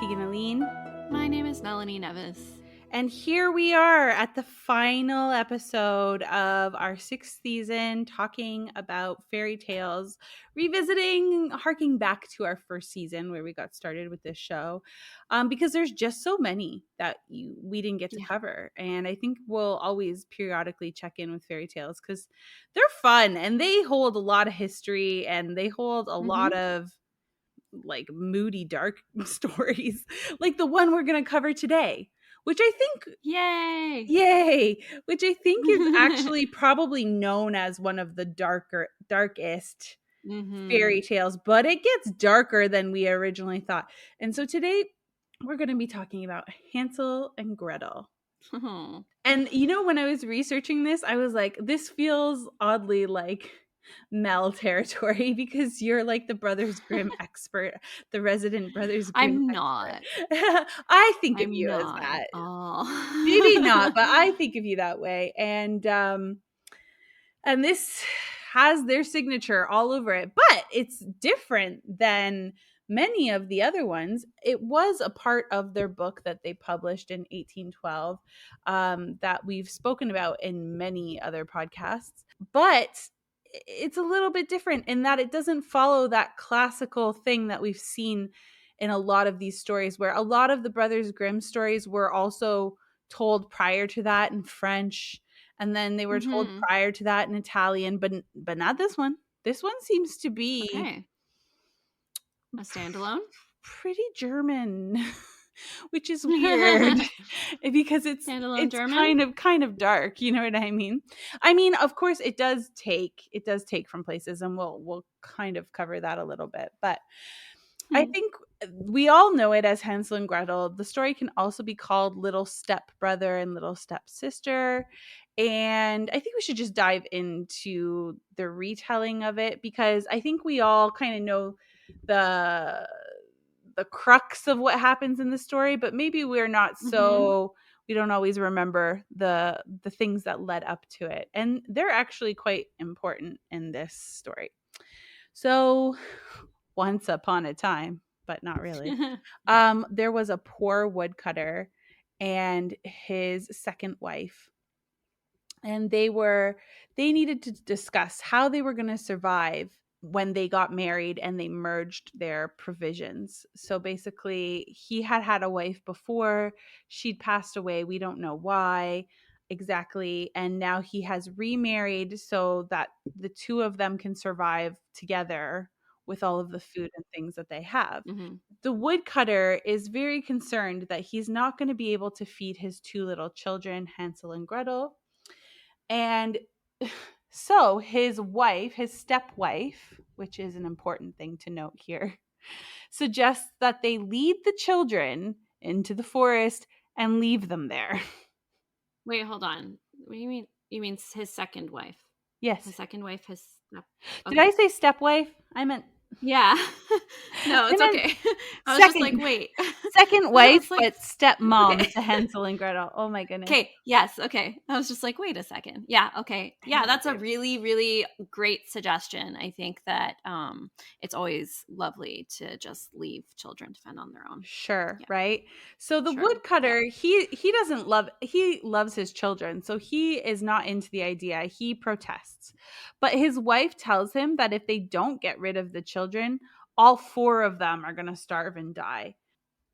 Tegan Aline. My name is Melanie Nevis. And here we are at the final episode of our 6th season, talking about fairy tales, harking back to our first season where we got started with this show, because there's just so many that we didn't get to cover. And I think we'll always periodically check in with fairy tales because they're fun and they hold a lot of history and they hold a lot of like moody, dark stories, like the one we're going to cover today. Which I think, which I think is actually probably known as one of the darkest fairy tales, but it gets darker than we originally thought. And so today we're going to be talking about Hansel and Gretel. Oh. And when I was researching this, I was like, this feels oddly like Mel territory because you're like the Brothers Grimm expert, the resident Brothers Grimm I'm expert. not. I think of you as that. Oh. Maybe not, but I think of you that way. And this has their signature all over it, but it's different than many of the other ones. It was a part of their book that they published in 1812 that we've spoken about in many other podcasts, but it's a little bit different in that it doesn't follow that classical thing that we've seen in a lot of these stories, where a lot of the Brothers Grimm stories were also told prior to that in French, and then they were told prior to that in Italian, but not this one. This one seems to be a standalone, pretty German, which is weird because it's German? kind of dark. You know what I mean? I mean, of course, it does take from places, and we'll kind of cover that a little bit, but. I think we all know it as Hansel and Gretel. The story can also be called Little Step Brother and Little Step Sister. And I think we should just dive into the retelling of it because I think we all kind of know the crux of what happens in the story, but maybe we're not so we don't always remember the things that led up to it. And they're actually quite important in this story. So once upon a time, but not really. There was a poor woodcutter and his second wife. And they needed to discuss how they were going to survive when they got married and they merged their provisions. So basically, he had a wife before. She'd passed away. We don't know why exactly. And now he has remarried so that the two of them can survive together with all of the food and things that they have. The woodcutter is very concerned that he's not going to be able to feed his two little children, Hansel and Gretel. And so his wife, his stepwife, which is an important thing to note here, suggests that they lead the children into the forest and leave them there. Wait, hold on. What do you mean? You mean his second wife? Yes. His second wife has... Okay. Did I say stepwife? I meant... Yeah. No, it's okay. I was just like, wait. Second wife, like, but stepmom to Hansel and Gretel. Oh my goodness. Okay. Yes. Okay. I was just like, wait a second. Yeah. Okay. Yeah. That's a really, really great suggestion. I think that it's always lovely to just leave children to fend on their own. Sure. Yeah. Right. So the woodcutter, he loves his children. So he is not into the idea. He protests. But his wife tells him that if they don't get rid of the children, all four of them are going to starve and die.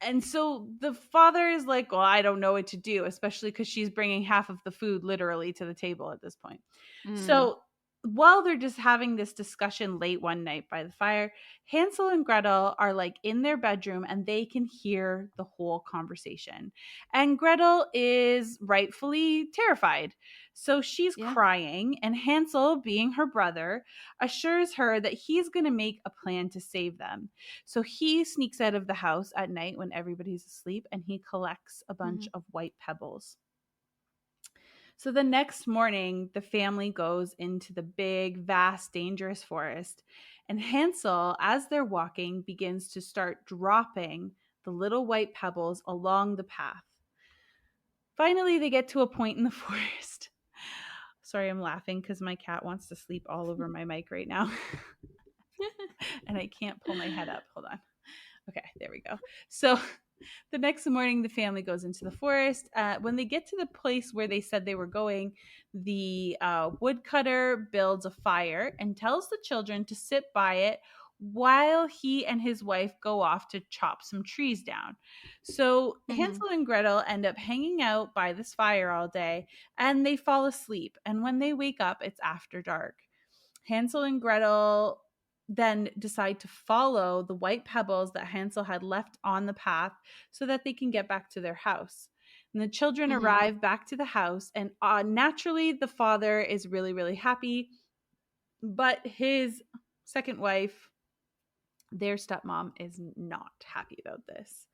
And so the father is like, well, I don't know what to do, especially because she's bringing half of the food literally to the table at this point. So while they're just having this discussion late one night by the fire, Hansel and Gretel are like in their bedroom and they can hear the whole conversation. And Gretel is rightfully terrified. So she's crying, and Hansel, being her brother, assures her that he's going to make a plan to save them. So he sneaks out of the house at night when everybody's asleep and he collects a bunch of white pebbles. So the next morning, the family goes into the big, vast, dangerous forest, and Hansel, as they're walking, begins to start dropping the little white pebbles along the path. Finally, they get to a point in the forest. Sorry, I'm laughing because my cat wants to sleep all over my mic right now. And I can't pull my head up. Hold on. Okay, there we go. So The next morning, the family goes into the forest. When they get to the place where they said they were going, the woodcutter builds a fire and tells the children to sit by it while he and his wife go off to chop some trees down. So Mm-hmm. Hansel and Gretel end up hanging out by this fire all day and they fall asleep. And when they wake up, it's after dark. Hansel and Gretel then decide to follow the white pebbles that Hansel had left on the path so that they can get back to their house. And the children Mm-hmm. arrive back to the house, and naturally, the father is really, really happy. But his second wife, their stepmom, is not happy about this.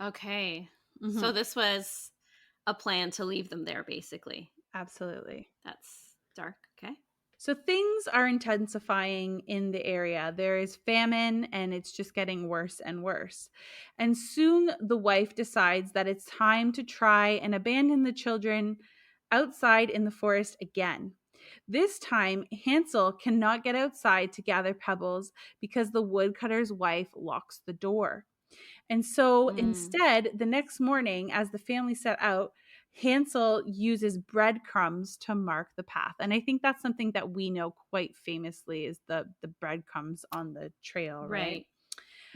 Okay. Mm-hmm. So this was a plan to leave them there, basically. Absolutely. That's dark. Okay. So things are intensifying in the area. There is famine and it's just getting worse and worse. And soon the wife decides that it's time to try and abandon the children outside in the forest again. This time, Hansel cannot get outside to gather pebbles because the woodcutter's wife locks the door. And so Mm. instead, the next morning, as the family set out, Hansel uses breadcrumbs to mark the path. And I think that's something that we know quite famously is the breadcrumbs on the trail, right? Right.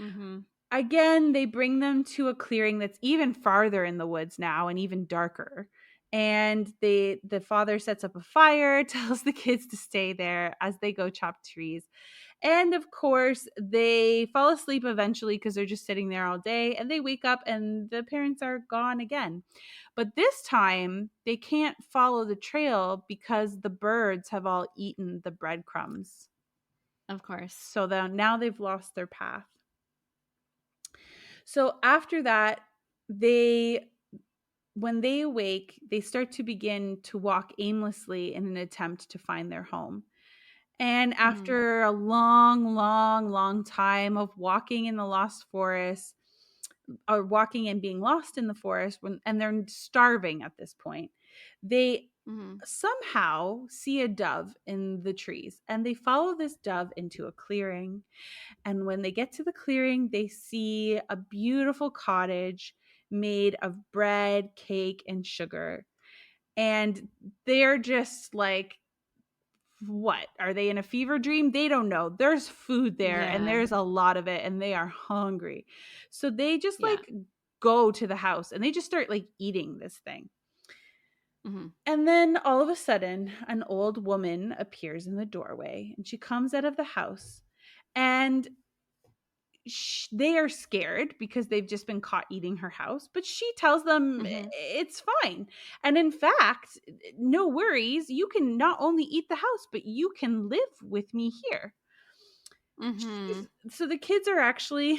Mm-hmm. Again, they bring them to a clearing that's even farther in the woods now and even darker. And the father sets up a fire, tells the kids to stay there as they go chop trees. And of course, they fall asleep eventually because they're just sitting there all day and they wake up and the parents are gone again. But this time, they can't follow the trail because the birds have all eaten the breadcrumbs. Of course. So now they've lost their path. So after that, they when they awake, they start to begin to walk aimlessly in an attempt to find their home. And Mm-hmm. after a long, long, long time of walking in the lost forest, or walking and being lost in the forest, and they're starving at this point, they Mm-hmm. somehow see a dove in the trees and they follow this dove into a clearing. And when they get to the clearing, they see a beautiful cottage made of bread, cake, and sugar. And they're just like, what? Are they in a fever dream? They don't know. There's food there and Yeah. there's a lot of it and they are hungry. So they just Yeah. like go to the house and they just start like eating this thing. Mm-hmm. And then all of a sudden, an old woman appears in the doorway and she comes out of the house and they are scared because they've just been caught eating her house, but she tells them Mm-hmm. it's fine. And in fact, no worries. You can not only eat the house, but you can live with me here. Mm-hmm. So the kids are actually,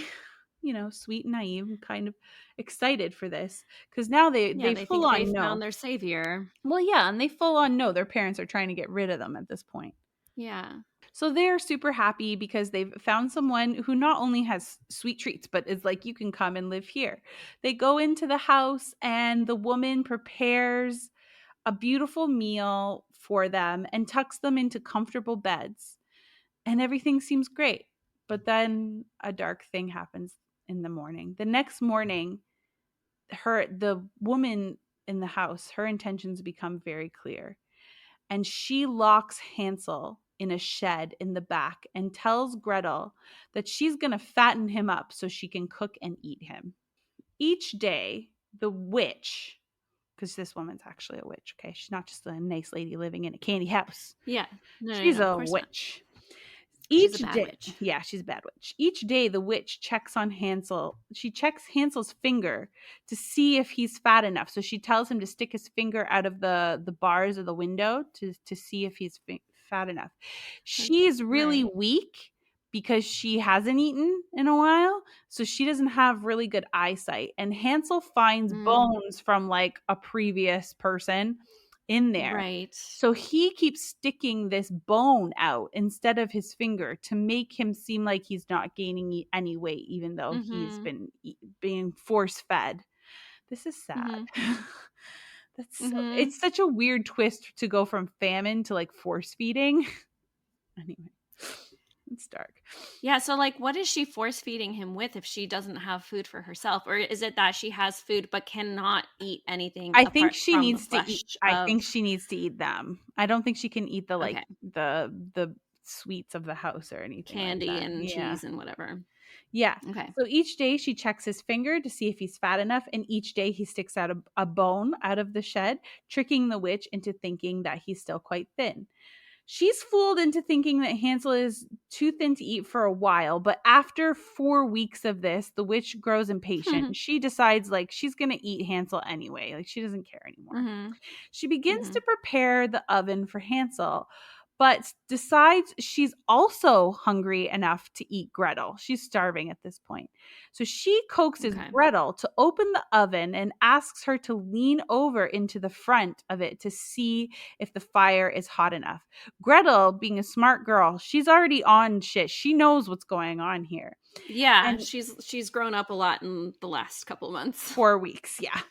sweet and naive and kind of excited for this because now Yeah, they they full think they on found know. their savior. Well, yeah, and they full on know their parents are trying to get rid of them at this point. Yeah. So they're super happy because they've found someone who not only has sweet treats, but is like, you can come and live here. They go into the house and the woman prepares a beautiful meal for them and tucks them into comfortable beds. And everything seems great. But then a dark thing happens in the morning. The next morning, the woman in the house, her intentions become very clear and she locks Hansel in a shed in the back and tells Gretel that she's going to fatten him up so she can cook and eat him. Each day, the witch, because this woman's actually a witch, okay? She's not just a nice lady living in a candy house. Yeah. No, no, She's no, of a course not. witch. She's a Each bad day, witch. yeah, she's a bad witch. Each day, the witch checks on Hansel. She checks Hansel's finger to see if he's fat enough. So she tells him to stick his finger out of the bars of the window to see if he's fat enough. She's really Right. weak because she hasn't eaten in a while, so she doesn't have really good eyesight. And Hansel finds Mm, bones from like a previous person in there. right. So he keeps sticking this bone out instead of his finger to make him seem like he's not gaining any weight, even though he's Mm-hmm. been being force fed. This is sad. Mm-hmm. Mm-hmm. It's such a weird twist to go from famine to like force feeding. Anyway, It's dark. Yeah, so, like, what is she force feeding him with if she doesn't have food for herself? Or is it that she has food but cannot eat anything I think apart she from the needs to eat flesh I of think she needs to eat them. I don't think she can eat the, like, okay, the sweets of the house or anything like candy that. and Yeah. cheese and whatever. Yeah. Okay. So each day she checks his finger to see if he's fat enough, and each day he sticks out a bone out of the shed, tricking the witch into thinking that he's still quite thin. She's fooled into thinking that Hansel is too thin to eat for a while, but after 4 weeks of this, the witch grows impatient. She decides like she's gonna eat Hansel anyway. Like she doesn't care anymore. Mhm. She begins to Mhm. prepare the oven for Hansel, but decides she's also hungry enough to eat Gretel. She's starving at this point. So she coaxes Okay. Gretel to open the oven and asks her to lean over into the front of it to see if the fire is hot enough. Gretel, being a smart girl, she's already on shit. She knows what's going on here. Yeah, And she's grown up a lot in the last couple months. 4 weeks, yeah.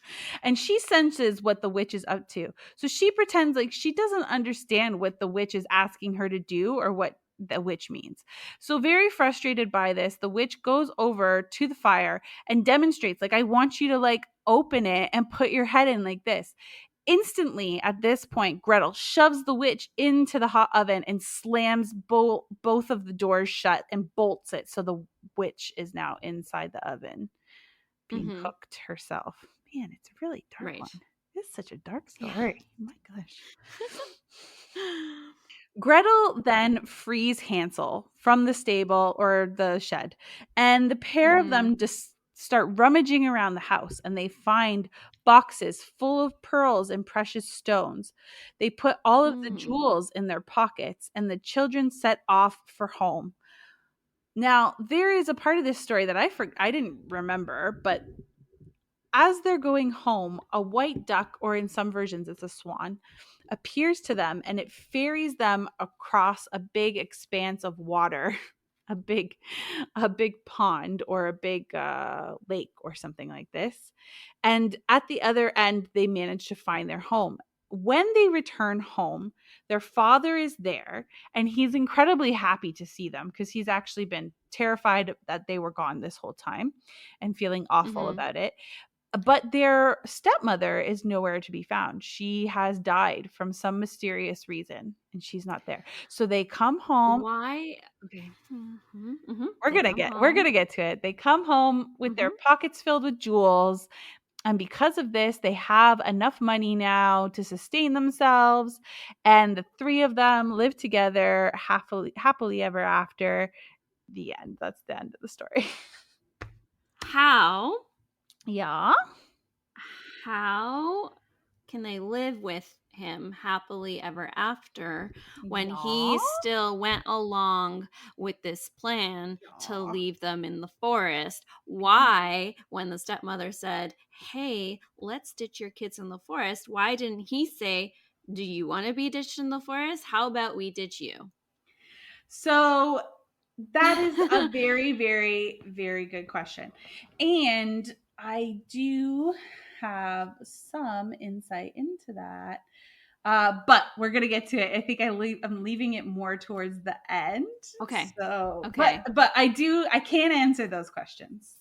And she senses what the witch is up to. So she pretends like she doesn't understand what the witch is asking her to do or what the witch means. So very frustrated by this, the witch goes over to the fire and demonstrates like I want you to like open it and put your head in like this. Instantly, at this point, Gretel shoves the witch into the hot oven and slams both of the doors shut and bolts it. So the witch is now inside the oven being Mhm. cooked herself. Man, it's a really dark Right. one. It's such a dark Yeah. story. My gosh. Gretel then frees Hansel from the stable or the shed, and the pair of Mhm. them just start rummaging around the house and they find boxes full of pearls and precious stones. They put all of the Mm. jewels in their pockets and the children set off for home. Now, there is a part of this story that I didn't remember, but as they're going home, a white duck, or in some versions it's a swan, appears to them and it ferries them across a big expanse of water, a big a big pond or a big lake or something like this. And at the other end they manage to find their home. When they return home, their father is there and he's incredibly happy to see them because he's actually been terrified that they were gone this whole time and feeling awful Mhm. about it. But their stepmother is nowhere to be found. She has died from some mysterious reason and she's not there. So they come home. Why Okay. Mhm. Mhm. We're They going to come get we're going home. to get to it. They come home with their Mhm. pockets filled with jewels, and because of this they have enough money now to sustain themselves, and the three of them live together happily ever after. The end. That's the end of the story. How Yeah. how can they live with him happily ever after when Yeah. he still went along with this plan to Yeah. leave them in the forest? Why, when the stepmother said, "Hey, let's ditch your kids in the forest," why didn't he say, "Do you want to be ditched in the forest? How about we ditch you?" So that is a very, very, very good question. And I do have some insight into that. But we're gonna get to it. I think I'm leaving it more towards the end. Okay. So, Okay. but I can answer those questions,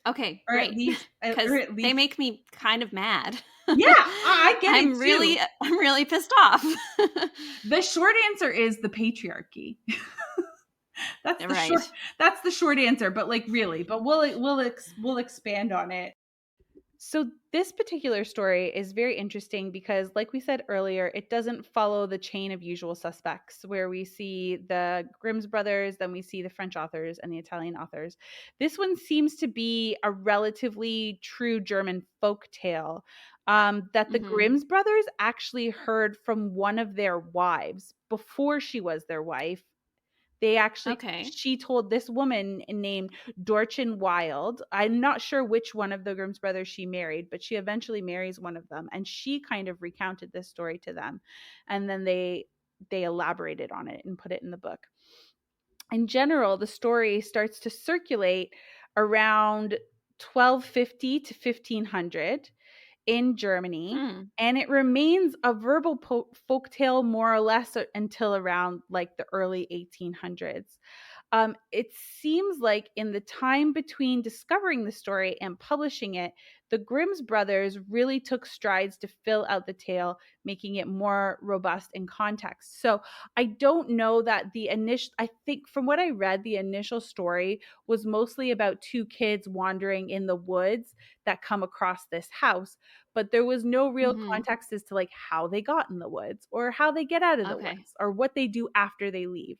Okay, or at great. least, or Cuz at they least, make me kind of mad. yeah, I get it too. I'm really pissed off. The short answer is the patriarchy. That's the short Right. that's the short answer, but like really, but we'll expand on it. So this particular story is very interesting because like we said earlier, it doesn't follow the chain of usual suspects where we see the Grimm's brothers, then we see the French authors and the Italian authors. This one seems to be a relatively true German folk tale, that the Mhm. Grimm's brothers actually heard from one of their wives before she was their wife. They actually Okay. She told this woman named Dorchen Wild. I'm not sure which one of the Grimm's brothers she married, but she eventually marries one of them, and she kind of recounted this story to them, and then they elaborated on it and put it in the book. In general, the story starts to circulate around 1250 to 1500 in Germany, Hmm. and it remains a verbal folk tale more or less until around like the early 1800s. It seems like in the time between discovering the story and publishing it, the Grimm's brothers really took strides to fill out the tale, making it more robust in context. So I don't know that I think from what I read, the initial story was mostly about two kids wandering in the woods that come across this house, but there was no real Mhm. context as to like how they got in the woods or how they get out of the Okay. woods or what they do after they leave.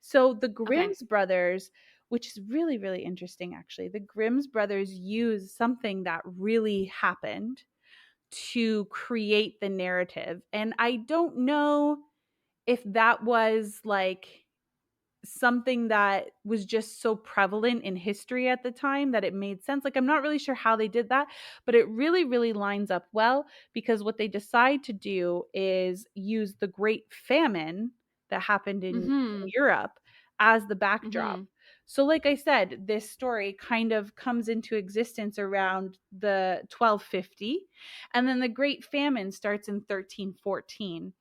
So the Okay. Grimm's brothers, which is really, really interesting actually, the Grimm's brothers use something that really happened to create the narrative. And I don't know if that was like something that was just so prevalent in history at the time that it made sense. Like, I'm not really sure how they did that, but it really, really lines up well because what they decide to do is use the Great Famine that happened in Mhm. Europe as the backdrop. Mhm. So, like I said, this story kind of comes into existence around the 1250, and then the Great Famine starts in 1314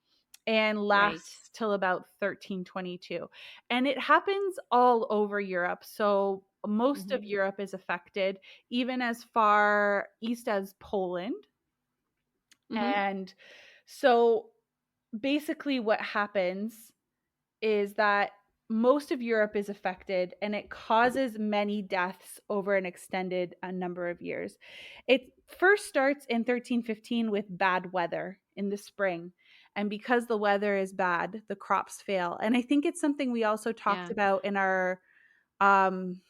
and Right. lasts till about 1322. And it happens all over Europe. So most of Mhm. Europe is affected, even as far east as Poland. Mhm. And so basically, what happens is that most of Europe is affected and it causes many deaths over an extended number of years. It first starts in 1315 with bad weather in the spring. And because the weather is bad, the crops fail. And I think it's something we also talked Yeah. about in um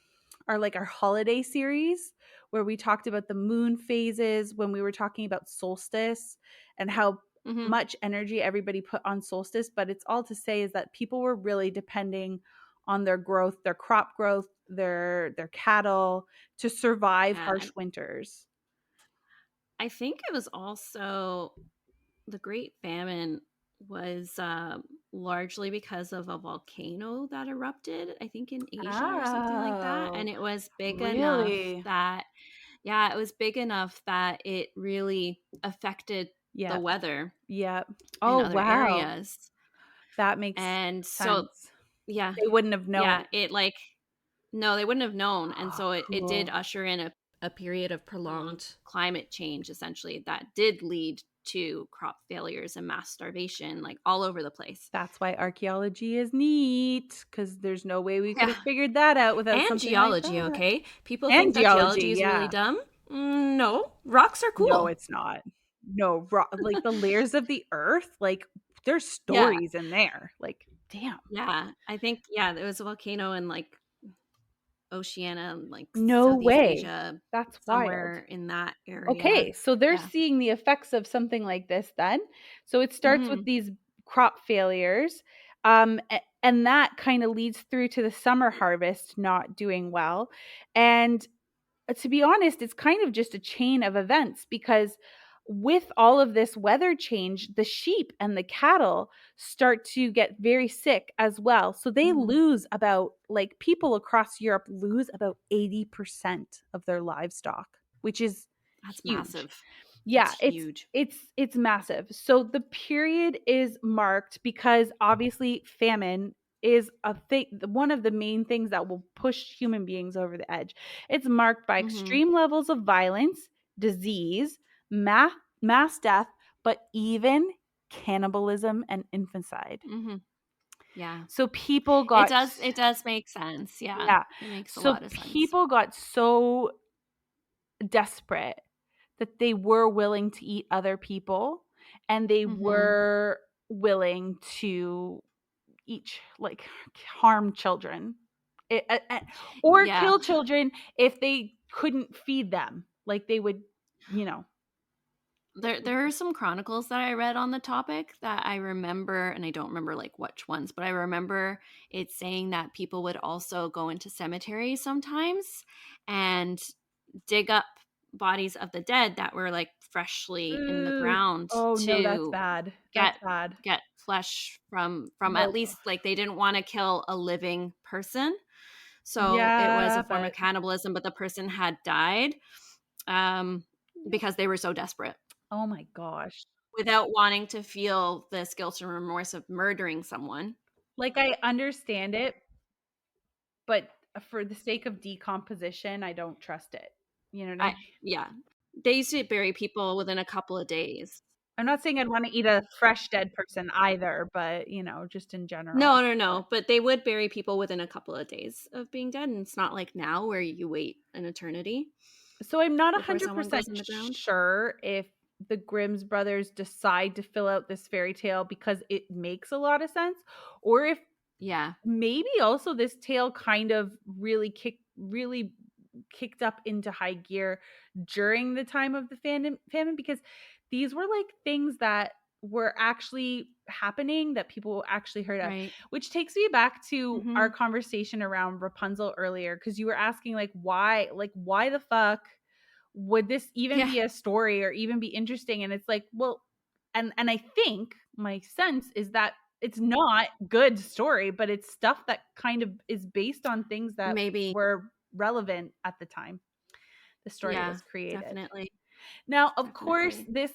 our holiday series where we talked about the moon phases when we were talking about solstice and how Mhm. much energy everybody put on solstice, but it's all to say is that people were really depending on their growth, their crop growth, their cattle to survive Yeah. harsh winters. I think it was also the Great Famine was largely because of a volcano that erupted, I think in Asia or something like that. Oh, And it was big enough really? that, yeah, it was big enough that it really affected the Yep. weather Yep. in Oh, other wow. areas. That makes And so, sense. yeah, They wouldn't have known. yeah, it like, no, they wouldn't have known. And Oh, so it did cool. usher in a period of prolonged climate change, essentially, that did lead to crop failures and mass starvation, like all over the place. That's why archaeology is neat, because there's no way we could Yeah. have figured that out without And something like geology, that. okay? People And think that geology geology, is really yeah. dumb. No, rocks are No, cool. it's not. No, like, the layers of the earth, like, there's Yeah. stories in there. Like, damn. Yeah. I think, yeah, there was a volcano in like Oceania, like No Southeast way. Asia, That's wild. somewhere in that area. Okay, so they're Yeah. seeing the effects of something like this then. So it starts with Mhm. these crop failures, and that kinda leads through to the summer harvest not doing well, and to be honest, it's kind of just a chain of events because with all of this weather change, the sheep and the cattle start to get very sick as well. So they Mhm. lose about, like, people across Europe lose about 80% of their livestock, which is That's huge. massive. That's Yeah, huge. it's massive. So the period is marked because obviously famine is a thing, one of the main things that will push human beings over the edge. It's marked by Mhm. extreme levels of violence, disease, mass death, but even cannibalism and infanticide. Mhm. Yeah. So people got It does make sense. Yeah. yeah. It makes a So lot of sense. people got so desperate that they were willing to eat other people and they Mhm. were willing to like harm children. Or Yeah. kill children if they couldn't feed them. Like they would, you know. There are some chronicles that I read on the topic that I remember, and I don't remember like which ones, but I remember it saying that people would also go into cemeteries sometimes and dig up bodies of the dead that were like freshly in the Ooh. ground Oh no, that's to bad. get That's bad. get flesh from at Nope. least, like, they didn't want to kill a living person. So it was a Yeah, form of but cannibalism, but the person had died um because they were so desperate oh my gosh. without wanting to feel this guilt and remorse of murdering someone. Like I understand it, but for the sake of decomposition, I don't trust it. You know what I I mean? yeah. They used to bury people within a couple of days. I'm not saying I'd wanna eat a fresh dead person either, but, just in general. No, no, But no, but they would bury people within a couple of days of being dead, and it's not like now where you wait an eternity so I'm not before someone 100% goes in the ground. sure if the Grimm's brothers decide to fill out this fairy tale because it makes a lot of sense, or if Yeah. maybe also this tale kind of really kicked up into high gear during the time of the famine because these were like things that were actually happening that people actually heard of, Right. which takes me back to our Mhm. conversation around Rapunzel earlier because you were asking why the fuck would this even Yeah. be a story or even be interesting? And it's like, well, and I think my sense is that it's not good story, but it's stuff that kind of is based on things that Maybe. were relevant at the time the story Yeah, was created. definitely, Now, of course, definitely. this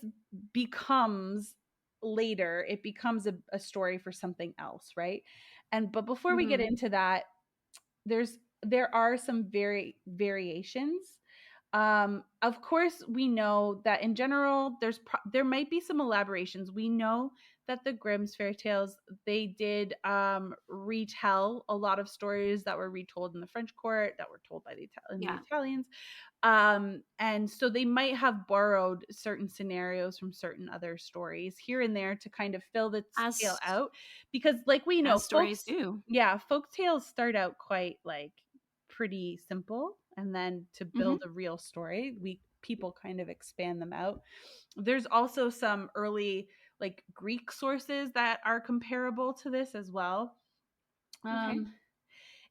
becomes later, it becomes a story for something else, right? And but before we get Mhm. into that, there are some variations. Of course, we know that in general, there might be some elaborations. We know that the Grimm's fairy tales they did retell a lot of stories that were retold in the French court that were told by the Yeah. Italians, and so they might have borrowed certain scenarios from certain other stories here and there to kind of fill the scale As out because like we know as stories folks do. yeah folk tales start out quite like pretty simple and then to build Mhm. a real story we people kind of expand them out. There's also some early like Greek sources that are comparable to this as well. Okay. um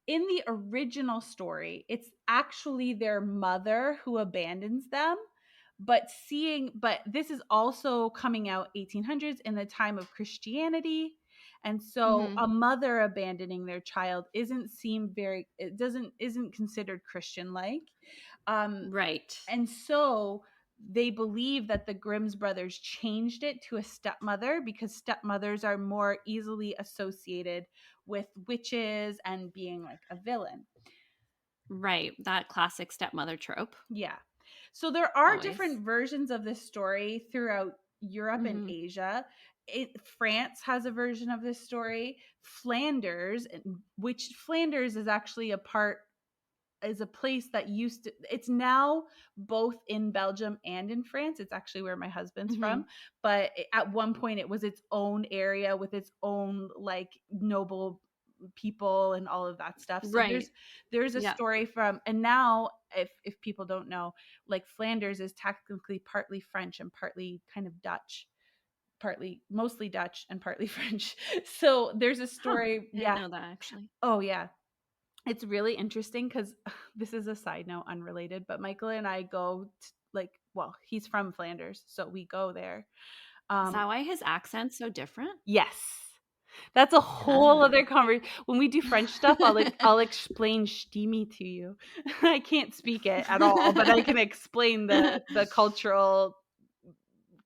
in the original story, it's actually their mother who abandons them. But this is also coming out 1800s in the time of Christianity. And so Mhm. a mother abandoning their child isn't considered Christian like. Um, Right. and so they believe that the Grimm's brothers changed it to a stepmother because stepmothers are more easily associated with witches and being like a villain. Right, that classic stepmother trope, Yeah. So there are always. different versions of this story throughout Europe and Mhm. Asia. France has a version of this story. Which Flanders is actually is a place that used to it's now both in Belgium and in France. It's actually where my husband's from, Mhm. but at one point it was its own area with its own like noble people and all of that stuff. So Right. there's a Yeah. story from and now if people don't know, like Flanders is technically partly French and partly kind of Dutch. Partly mostly Dutch and partly French. So there's a Huh. story, I didn't yeah. know that actually. Oh yeah, it's really interesting because this is a side note, unrelated, but Michael and I go to, like, well, he's from Flanders, so we go there. Is Um, that why his accent's so different? yes, that's a whole Ah. other conversation. When we do French stuff, I'll explain "Stimi" to you. I can't speak it at all, but I can explain the cultural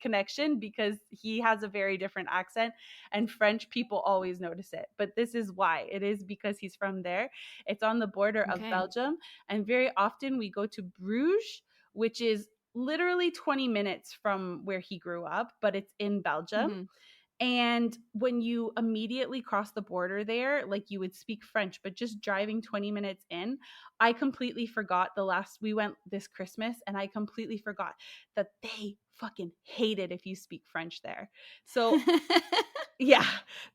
connection because he has a very different accent and French people always notice it. But this is why. It is because he's from there. It's on the border of Okay. Belgium and very often we go to Bruges, which is literally 20 minutes from where he grew up, but it's in Belgium. Mhm. And when you immediately cross the border there, like you would speak French, but just driving 20 minutes in, I completely forgot we went this Christmas and I completely forgot that they fucking hate it if you speak French there. So, yeah,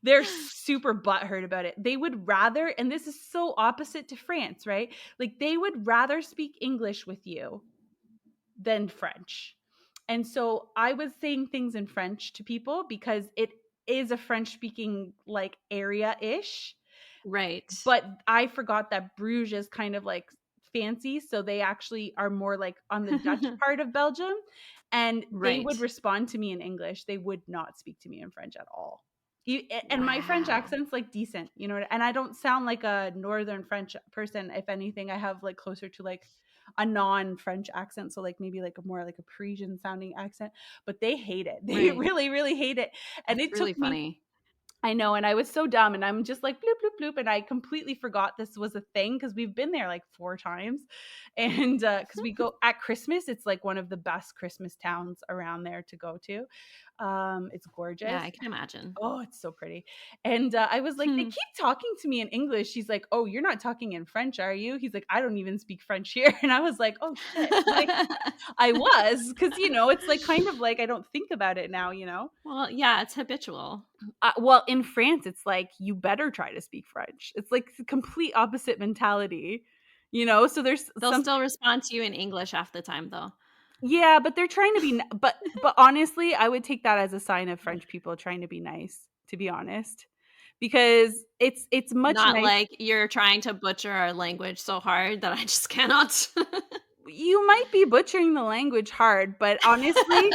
they're super butthurt about it. They would rather, and this is so opposite to France, right? Like they would rather speak English with you than French. And so I was saying things in French to people because it is a French speaking like area ish. Right. But I forgot that Bruges is kind of like fancy. So they actually are more like on the Dutch part of Belgium. And they would Right. respond to me in English. They would not speak to me in French at all. And my French Wow. accent's like decent, and I don't sound like a northern French person. If anything, I have like closer to like a non-French accent, so like maybe like a more like a Parisian sounding accent. But they hate it. They Right. really, really hate it. And That's it really took me funny. I know, and I was so dumb, and I'm just like bloop bloop bloop, and I completely forgot this was a thing because we've been there like 4 times, and because we go at Christmas, it's like one of the best Christmas towns around there to go to. It's Yeah, gorgeous. I can imagine. Oh, it's so pretty. And I was like, they keep talking to me in English. She's like, oh, you're not talking in French, are you? He's like, I don't even speak French here. And I was like, oh shit, like I was, because it's like kind of like I don't think about it now. Well, yeah, it's habitual. Well, in France, it's like you better try to speak French. It's like the complete opposite mentality. So there's They'll some, still respond to you in English half the time, though. yeah, but they're trying to be, but honestly, I would take that as a sign of French people trying to be nice, to be honest, because it's much Not nice. like you're trying to butcher our language so hard that I just cannot. You might be butchering the language hard, but honestly,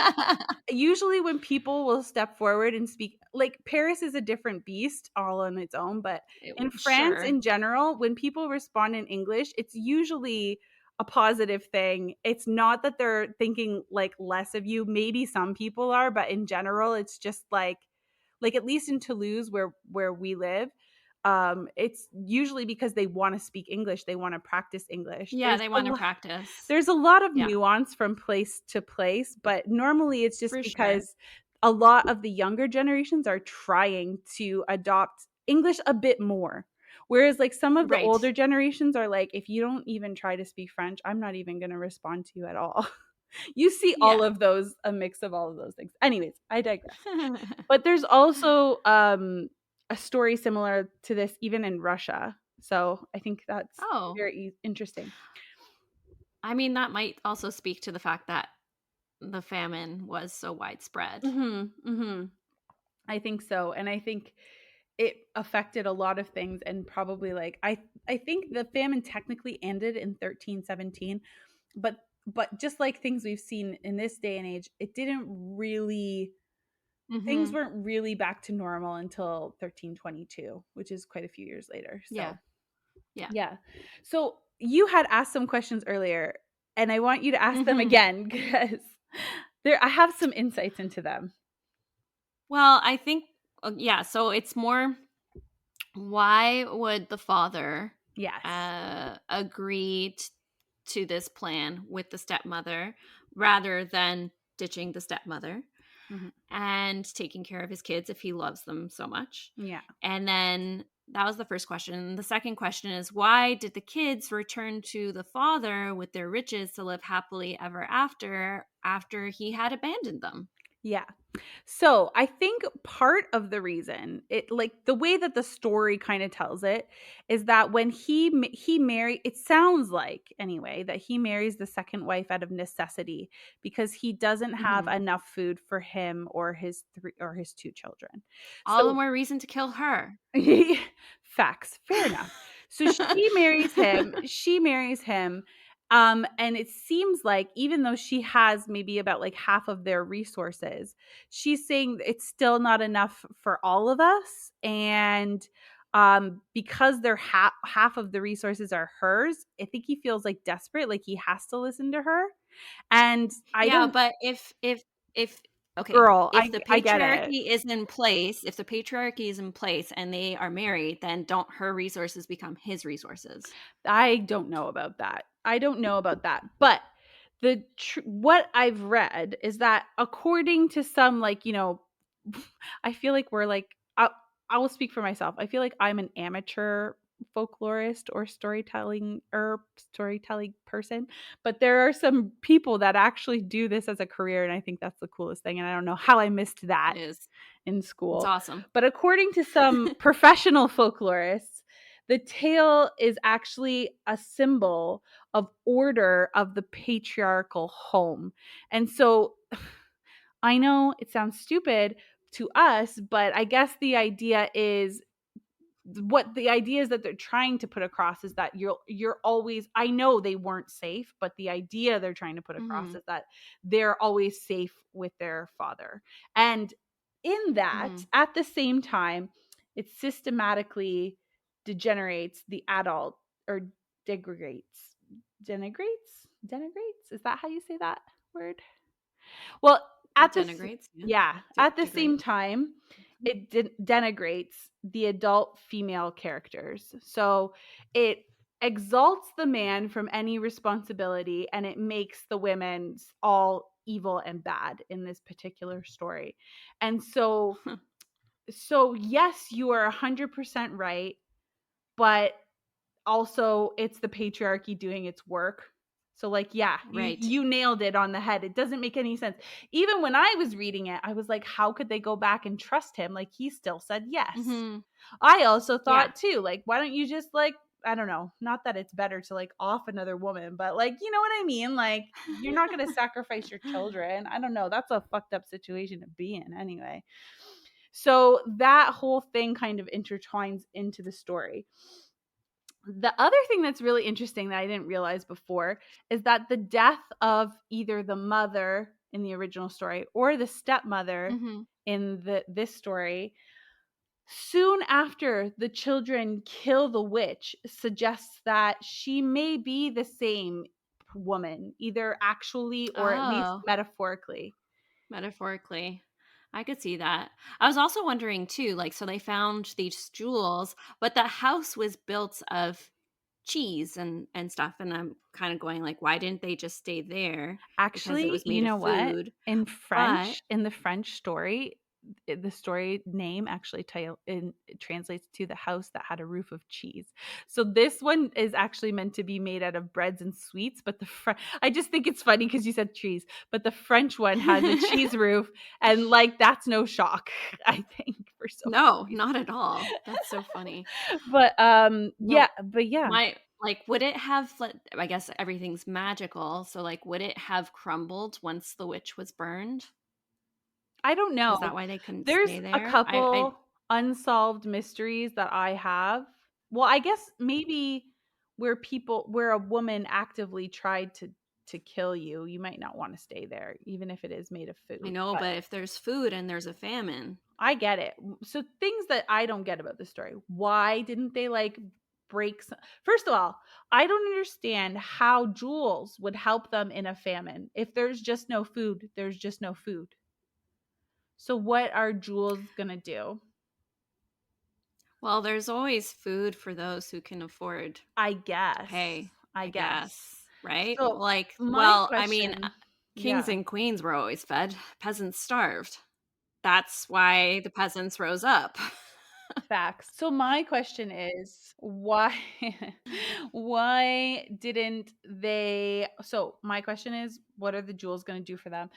usually when people will step forward and speak, like Paris is a different beast all on its own, but in France Sure. in general, when people respond in English, it's usually a positive thing. It's not that they're thinking like less of you. Maybe some people are, but in general, it's just like at least in Toulouse where we live, it's usually because they want to speak English, they want to practice English. Yeah, they want to practice. There's a lot of Yeah, nuance from place to place, but normally it's just for sure. because a lot of the younger generations are trying to adopt English a bit more. Whereas like some of the Right. older generations are like, if you don't even try to speak French, I'm not even going to respond to you at all. You see all Yeah. of those, a mix of all of those things. Anyways, I digress. But there's also a story similar to this even in Russia. So I think that's Oh, very interesting. I mean, that might also speak to the fact that the famine was so widespread. Mhm, mhm. I think so, and I think it affected a lot of things, and probably like I think the famine technically ended in 1317, but just like things we've seen in this day and age, it didn't really things Mhm. weren't really back to normal until 1322, which is quite a few years later. Yeah. So, Yeah. yeah. So, you had asked some questions earlier, and I want you to ask them Mhm. again because there I have some insights into them. Well, I think yeah, so it's more why would the father Yes. agree to this plan with the stepmother rather than ditching the stepmother Mhm. and taking care of his kids if he loves them so much? Yeah. And then that was the first question. The second question is why did the kids return to the father with their riches to live happily ever after he had abandoned them? Yeah. So I think part of the reason it like the way that the story kind of tells it is that when he married, it sounds like anyway that he marries the second wife out of necessity because he doesn't have Mhm. enough food for him or his 2 children. All the So more reason to kill her. facts, fair enough. So she marries him, and it seems like even though she has maybe about like half of their resources, she's saying it's still not enough for all of us, and because they're half of the resources are hers, I think he feels like desperate, like he has to listen to her, and I Yeah, don't but if okay, girl, if the I get it. patriarchy is in place, if the patriarchy is in place and they are married, then don't her resources become his resources? I don't know about that. I don't know about that. But what I've read is that according to some I feel like we're like I will speak for myself. I feel like I'm an amateur folklorist or storytelling person, but there are some people that actually do this as a career, and I think that's the coolest thing, and I don't know how I missed that It is. in It's school. awesome. But according to some professional folklorists, the tail is actually a symbol of order of the patriarchal home. And so I know it sounds stupid to us, but I guess the idea is that they're trying to put across is that you're always, I know they weren't safe, but the idea they're trying to put across Mhm. is that they're always safe with their father. And in that, Mhm. at the same time, it systematically degenerates the adult, or degrades denigrates, is that how you say that word? Well, at this Denigrates, yeah. yeah, at the same Degrades. time, it denigrates the adult female characters. So it exalts the man from any responsibility, and it makes the women all evil and bad in this particular story. And so yes, you are 100% right, but also it's the patriarchy doing its work. So like, yeah, you Right. you nailed it on the head. It doesn't make any sense. Even when I was reading it, I was like, how could they go back and trust him? Like, he still said yes. Hmm. I also Yeah. thought too, like, why don't you just like, I don't know, not that it's better to like off another woman, but like, you know what I mean? Like, you're not going to sacrifice your children. I don't know. That's a fucked up situation to be in anyway. So that whole thing kind of intertwines into the story. The other thing that's really interesting that I didn't realize before is that the death of either the mother in the original story or the stepmother Hmm. in this story, soon after the children kill the witch, suggests that she may be the same woman, either actually or at least Oh, metaphorically. metaphorically. I could see that. I was also wondering too, like, so they found these jewels, but the house was built of cheese and stuff. And I'm kind of going like, why didn't they just stay there? Because it Actually, was you made of know what? food. In But French, in the French story, the story name actually it translates to the house that had a roof of cheese. So this one is actually meant to be made out of breads and sweets, but I just think it's funny because you said cheese, but the French one has a cheese roof, and like that's no shock, I think, for some no, reason. not at all. That's so funny. But Well, yeah, my like, would it have I guess everything's magical, so, like, would it have crumbled once the witch was burned? I don't Is know. that why they couldn't There's stay a there? I couple unsolved mysteries that I have. Well, I guess maybe where a woman actively tried to kill you, you might not want to stay there, even if it is made of I food. know, But but if there's food and there's a famine. I get it. So things that I don't get about the story. Why didn't they like break some? First of all, I don't understand how jewels would help them in a famine. If there's just no food, there's just no food. So what are jewels gonna do? Well, there's always food for those who can afford I to guess. pay, I I guess. guess, right? So Like, my well, I mean, question, kings yeah, and queens were always fed, peasants starved. That's why the peasants rose up. facts. So my question is why why didn't they so my question is what are the jewels going to do for them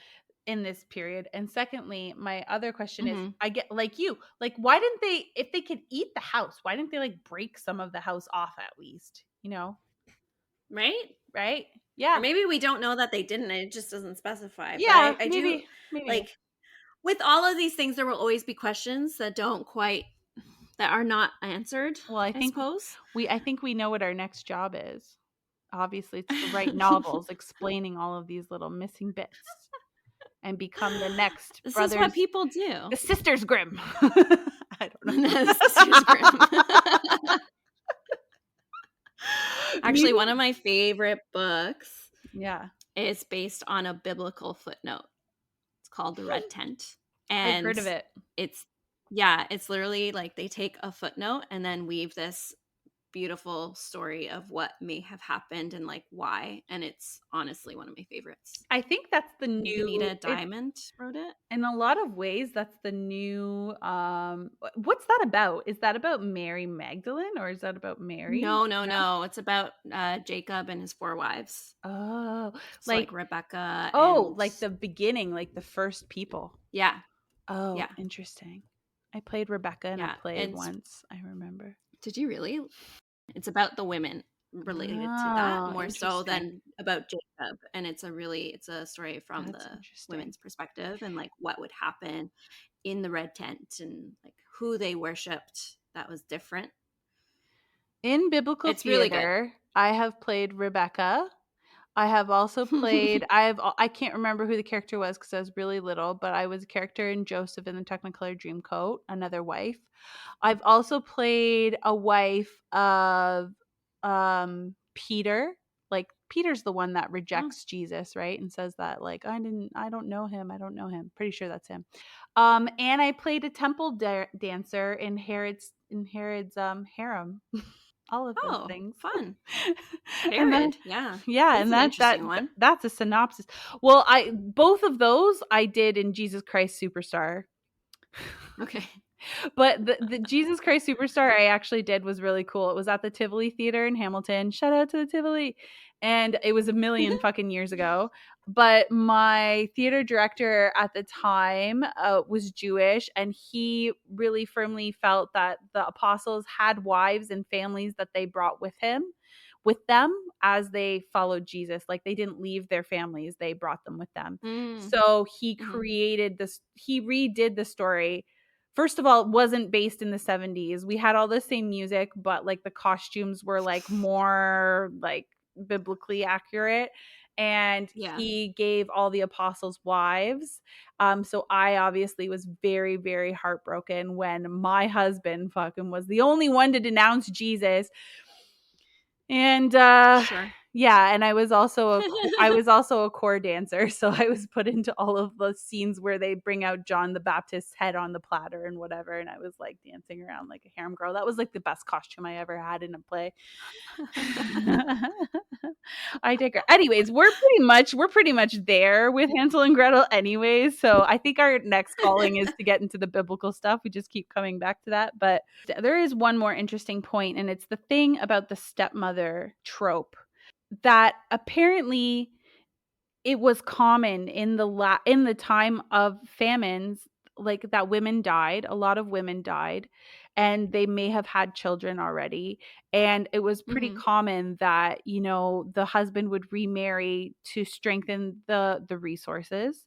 in this period? And secondly, my other question is Mhm. I get like you, like why didn't they if they could eat the house, why didn't they like break some of the house off at least, Right? right? Or Yeah. maybe we don't know that they didn't, it just doesn't specify, but Yeah, I do maybe. like, with all of these things, there will always be questions that are not answered, Well, I I think suppose. I think we know what our next job is. Obviously, it's to write novels explaining all of these little missing bits and become the next This is what brothers people do. the sisters Grimm. I don't know. The Sisters Grimm. Actually, Maybe one of my favorite books yeah, is based on a biblical footnote. It's called The Red Tent. I've And heard of it. it's, yeah, it's literally like they take a footnote and then weave this beautiful story of what may have happened and like why. And it's honestly one of my favorites. I think that's the new Anita it Diamond wrote it. in a lot of ways that's the new what's that about? Is that about Mary Magdalene or is that about Mary? No, no, No? no. It's about Jacob and his four wives. Oh, So like like Rebecca oh, and like the beginning, like the first people. yeah, Oh, yeah, interesting. I played Rebecca in a yeah. play And once, I remember. did you really? It's about the women related to that Oh, more so interesting. than about Jacob. And it's a story from That's the interesting. women's perspective and like what would happen in the red tent and like who they worshipped that was different. In biblical It's really good. theater, I have played Rebecca. I have also played I can't remember who the character was because I was really little, but I was a character in Joseph in the Technicolor Dreamcoat, another wife. I've also played a wife of Peter, like Peter's the one that Oh, rejects Jesus, right? And says that like, I don't know him. I don't know him. Pretty sure that's him. And I played a temple dancer in Herod's harem. All of those oh, things. fun. And then Herod, yeah. yeah, He's and an interesting one. that's a synopsis. Well, I both of those I did in Jesus Christ Superstar. Okay. But the Jesus Christ Superstar I actually did was really cool. It was at the Tivoli Theater in Hamilton. Shout out to the Tivoli. And it was a million fucking years ago. But my theater director at the time was Jewish, and he really firmly felt that the apostles had wives and families that they brought with them as they followed Jesus. Like they didn't leave their families, they brought them with them. Mm, So he mhm. created this, he redid the story. First of all, it wasn't based in the 70s. We had all the same music, but like the costumes were like more like biblically accurate. And Yeah. he gave all the apostles wives. So I obviously was very, very heartbroken when my husband fucking was the only one to denounce Jesus. And Sure. yeah, and I was also a core dancer, so I was put into all of the scenes where they bring out John the Baptist's head on the platter and whatever, and I was like dancing around like a harem girl. That was like the best costume I ever had in a play. I digress. Anyways, we're pretty much there with Hansel and Gretel anyways. So I think our next calling is to get into the biblical stuff. We just keep coming back to that. But there is one more interesting point, and it's the thing about the stepmother trope that apparently it was common in in the time of famines, like that women died, a lot of women died, and they may have had children already, and it was pretty Mhm, common that, you know, the husband would remarry to strengthen the resources,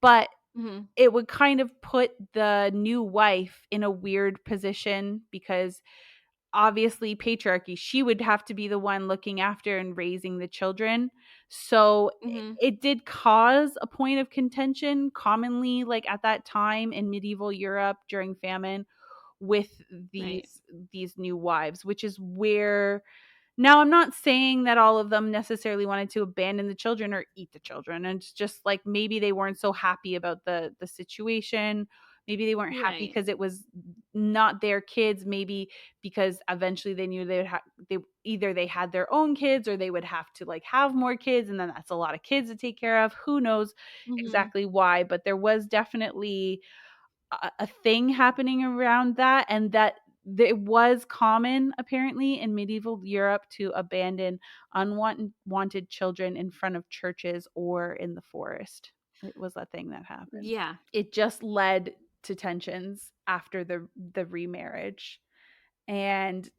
but mhm. it would kind of put the new wife in a weird position because obviously patriarchy, she would have to be the one looking after and raising the children. So Mhm. it did cause a point of contention commonly, like at that time in medieval Europe during famine, with Right. these new wives, which is where, now I'm not saying that all of them necessarily wanted to abandon the children or eat the children. And it's just like maybe they weren't so happy about the situation. Maybe they weren't happy Right. because it was not their kids. Maybe because eventually they knew they would have, they either they had their own kids or they would have to like have more kids, and then that's a lot of kids to take care of. Who knows Mhm. exactly why? But there was definitely a thing happening around that, and that it was common apparently in medieval Europe to abandon unwanted children in front of churches or in the forest. It was a thing that happened. Yeah. It just led to tensions after the remarriage. And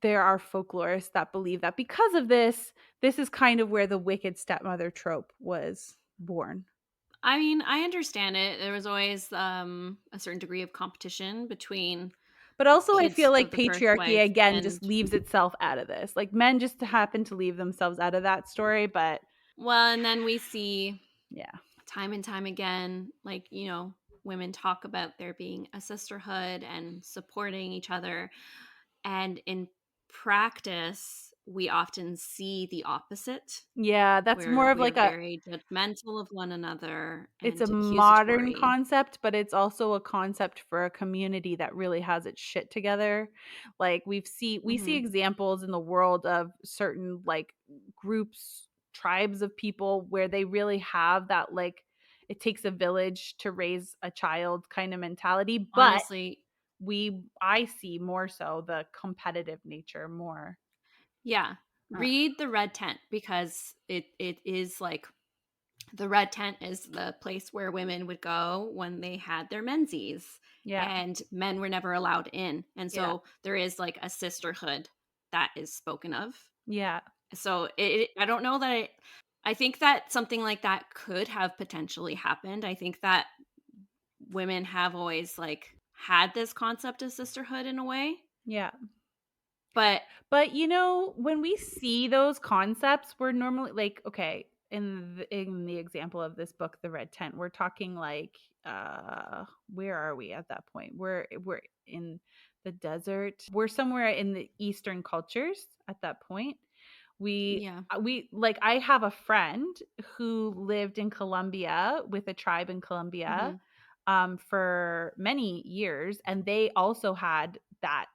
there are folklorists that believe that because of this, this is kind of where the wicked stepmother trope was born. I mean, I understand it. There was always a certain degree of competition between But also I kids feel of like the first patriarchy wife again and just leaves itself out of this. Like men just happen to leave themselves out of that story, but well, and then we see yeah. time and time again, like, women talk about there being a sisterhood and supporting each other. And in practice, we often see the opposite, Yeah, that's where more of we like are a, very judgmental of one another it's and a modern accusatory. concept, but it's also a concept for a community that really has its shit together. Like we see Hmm. examples in the world of certain like groups, tribes of people where they really have that like it takes a village to raise a child kind of mentality, but Honestly, we I see more so the competitive nature more. yeah. Uh, Read The Red Tent, because it is like the Red Tent is the place where women would go when they had their menses, yeah, and men were never allowed in. And yeah, so there is like a sisterhood that is spoken of. yeah, So I don't know that I think that something like that could have potentially happened. I think that women have always like had this concept of sisterhood in a way, yeah. but But you know, when we see those concepts, we're normally like, okay, in the example of this book, The Red Tent, we're talking like where are we at that point? We're in the desert. We're somewhere in the Eastern cultures at that point Yeah. We like I have a friend who lived in Colombia with a tribe in Colombia Mhm. for many years, and they also had that.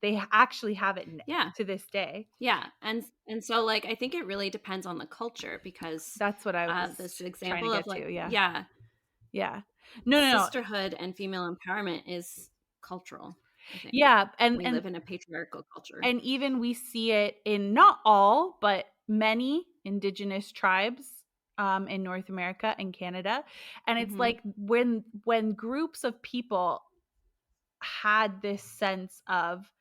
They actually have it Yeah. to this day. Yeah, and so, like, I think it really depends on the culture because, That's what I this was trying to example of, get like, to. Yeah. yeah, Yeah. No, no, no. sisterhood and female empowerment is cultural, I think. Yeah, We live in a patriarchal culture. and even we see it in not all, but many indigenous tribes in North America and Canada. And it's Mhm. like when groups of people had this sense of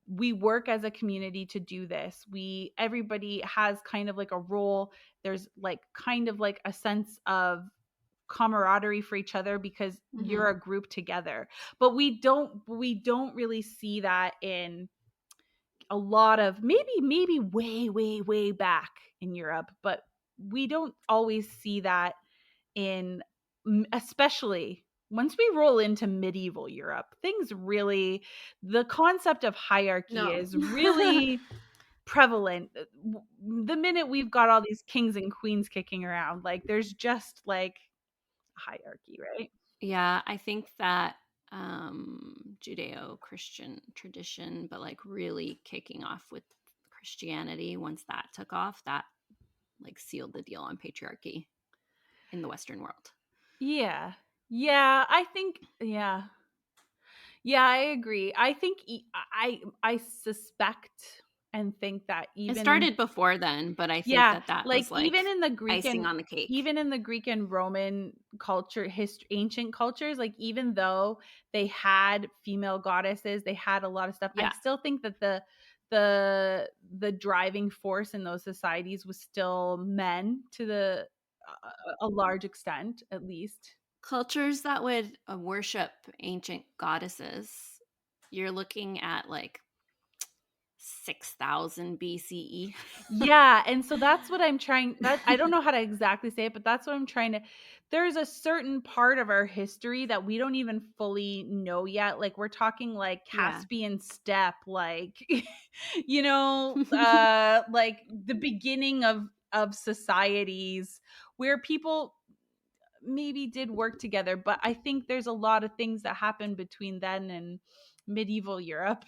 we work as a community to do this. We everybody has kind of like a role. There's like kind of like a sense of camaraderie for each other because you're Mhm. a group together. But we don't really see that in a lot of maybe way back in Europe, but we don't always see that in especially once we roll into medieval Europe. Things really the concept of hierarchy No. is really prevalent. The minute we've got all these kings and queens kicking around, like there's just like a hierarchy, right? Yeah, I think that, Judeo-Christian tradition, but, like, really kicking off with Christianity, once that took off, that, like, sealed the deal on patriarchy in the Western world. Yeah. Yeah, I think yeah, I agree. I think I suspect and think that It even started before then, but I think yeah, that that like was, like, icing on the cake. Even in the Greek and Roman culture, ancient cultures, like even though they had female goddesses, they had a lot of stuff. I Yeah. still think that the driving force in those societies was still men to a large extent, at least. Cultures that would, worship ancient goddesses, you're looking at, like, 6,000 BCE. Yeah, and so that's what I'm trying that I don't know how to exactly say it, but that's what I'm trying to there's a certain part of our history that we don't even fully know yet. Like we're talking like Yeah. Caspian steppe, like like the beginning of societies where people maybe did work together, but I think there's a lot of things that happened between then and medieval Europe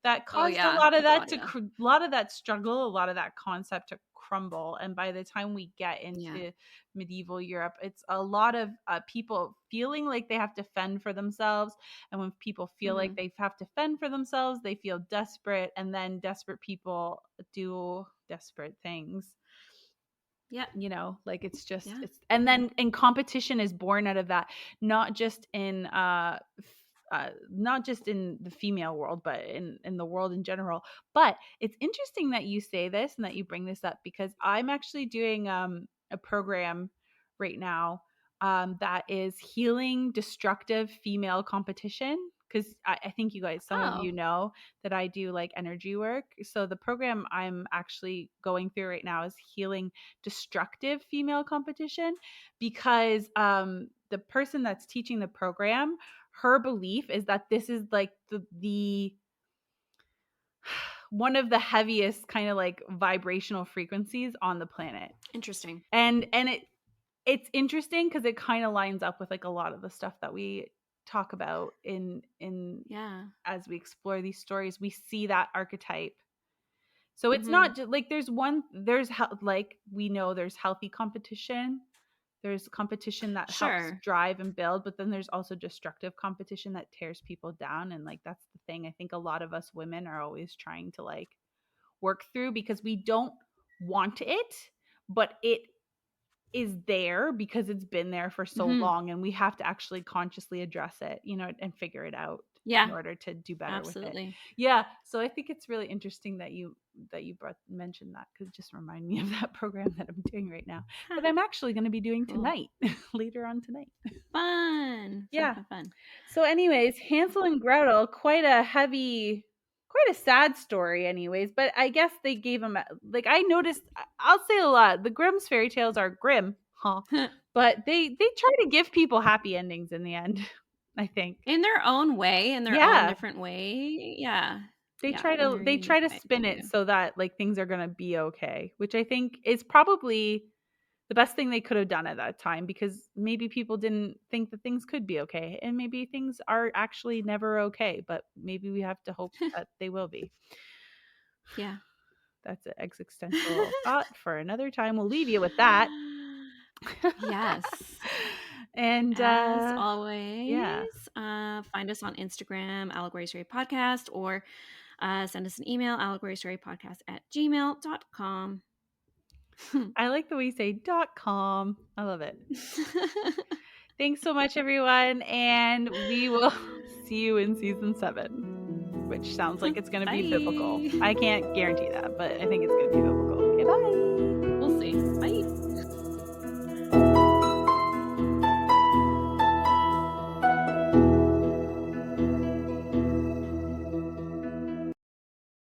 that Oh, caused a yeah. lot of that God, to yeah. a lot of that struggle, a lot of that concept to crumble. And by the time we get Yeah. into medieval Europe, it's a lot of people feeling like they have to fend for themselves. And when people feel like Mhm. they have to fend for themselves, they feel desperate, and then desperate people do desperate things. Yep. Like it's just Yeah. it's and then and competition is born out of that, not just in not just in the female world, but in the world in general. But it's interesting that you say this and that you bring this up, because I'm actually doing a program right now that is healing destructive female competition, because I think you guys, some of you Oh. know that I do like energy work. So the program I'm actually going through right now is healing destructive female competition, because the person that's teaching the program, her belief is that this is like the one of the heaviest kind of like vibrational frequencies on the planet. Interesting. And it's interesting because it kind of lines up with like a lot of the stuff that we talk about in Yeah. as we explore these stories. We see that archetype. So it's Mhm. not just like like we know there's healthy competition. There's competition that helps Sure. drive and build, but then there's also destructive competition that tears people down. And like that's the thing. I think a lot of us women are always trying to like work through, because we don't want it, but it is there because it's been there for so Mhm. long, and we have to actually consciously address it, and figure it out in Yeah. order to do better with it. Absolutely. Yeah, so I think it's really interesting that you mentioned that, because it just reminded me of that program that I'm doing right now, that I'm actually going to be doing Cool. tonight, later on tonight. Fun. Fun, Yeah. fun, fun. So, anyways, Hansel and Gretel, quite a sad story, anyways. But I guess they gave him like I noticed. I'll say a lot. The Grimm's fairy tales are grim, huh? But they try to give people happy endings in the end. I think. In their own way, in their own Yeah, different way. Yeah. They Yeah, try I to do spin it too. so that like things are gonna be okay, which I think is probably the best thing they could have done at that time, because maybe people didn't think that things could be okay, and maybe things are actually never okay, but maybe we have to hope that they will be. Yeah. That's an existential thought for another time. We'll leave you with that. Yes. And As yeah, always, find us on Instagram, Allegory Story Podcast, or send us an email, allegorystorypodcast@gmail.com. I like the way you say .com. I love it. Thanks so much, everyone, and we will see you in season 7, which sounds like it's going to be biblical. Bye. I can't guarantee that, but I think it's going to be biblical. Okay, bye.